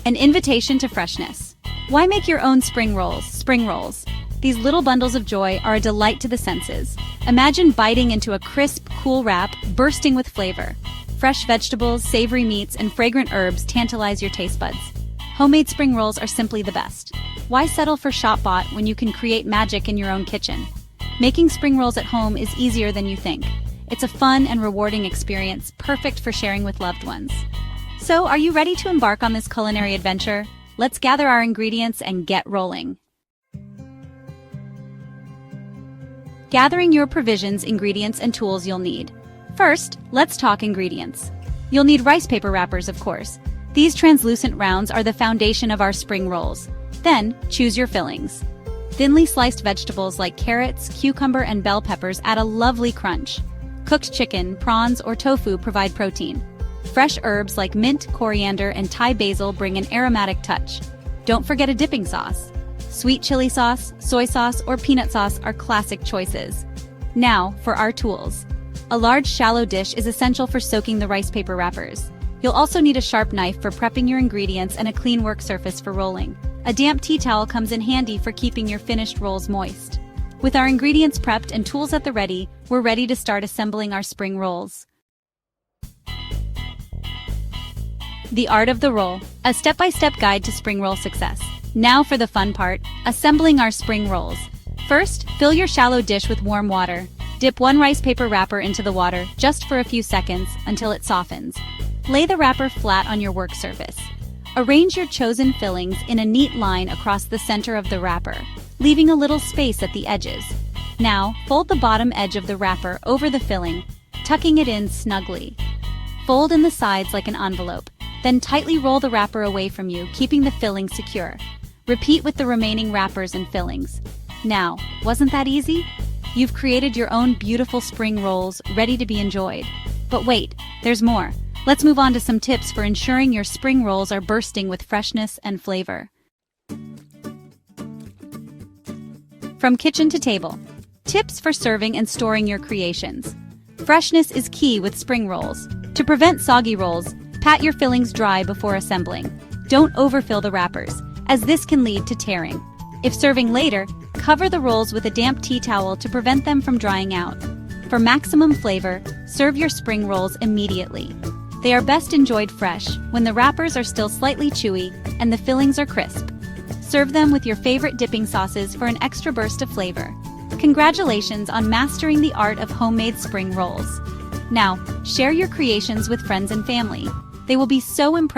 An invitation to freshness. Why make your own spring rolls? Spring rolls. These little bundles of joy are a delight to the senses. Imagine biting into a crisp, cool wrap, bursting with flavor. Fresh vegetables, savory meats, and fragrant herbs tantalize your taste buds. Homemade spring rolls are simply the best. Why settle for shop-bought when you can create magic in your own kitchen? Making spring rolls at home is easier than you think. It's a fun and rewarding experience, perfect for sharing with loved ones. So, are you ready to embark on this culinary adventure? Let's gather our ingredients and get rolling. Gathering your provisions, ingredients, and tools you'll need. First, let's talk ingredients. You'll need rice paper wrappers, of course. These translucent rounds are the foundation of our spring rolls. Then, choose your fillings. Thinly sliced vegetables like carrots, cucumber, and bell peppers add a lovely crunch. Cooked chicken, prawns, or tofu provide protein. Fresh herbs like mint, coriander, and Thai basil bring an aromatic touch. Don't forget a dipping sauce. Sweet chili sauce, soy sauce, or peanut sauce are classic choices. Now, for our tools. A large shallow dish is essential for soaking the rice paper wrappers. You'll also need a sharp knife for prepping your ingredients and a clean work surface for rolling. A damp tea towel comes in handy for keeping your finished rolls moist. With our ingredients prepped and tools at the ready, we're ready to start assembling our spring rolls. The art of the roll, a step-by-step guide to spring roll success. Now for the fun part, assembling our spring rolls. First, fill your shallow dish with warm water. Dip one rice paper wrapper into the water just for a few seconds until it softens. Lay the wrapper flat on your work surface. Arrange your chosen fillings in a neat line across the center of the wrapper, leaving a little space at the edges. Now, fold the bottom edge of the wrapper over the filling, tucking it in snugly. Fold in the sides like an envelope. Then tightly roll the wrapper away from you, keeping the filling secure. Repeat with the remaining wrappers and fillings. Now, wasn't that easy? You've created your own beautiful spring rolls, ready to be enjoyed. But wait, there's more. Let's move on to some tips for ensuring your spring rolls are bursting with freshness and flavor. From kitchen to table. Tips for serving and storing your creations. Freshness is key with spring rolls. To prevent soggy rolls, pat your fillings dry before assembling. Don't overfill the wrappers, as this can lead to tearing. If serving later, cover the rolls with a damp tea towel to prevent them from drying out. For maximum flavor, serve your spring rolls immediately. They are best enjoyed fresh, when the wrappers are still slightly chewy and the fillings are crisp. Serve them with your favorite dipping sauces for an extra burst of flavor. Congratulations on mastering the art of homemade spring rolls. Now, share your creations with friends and family. They will be so impressed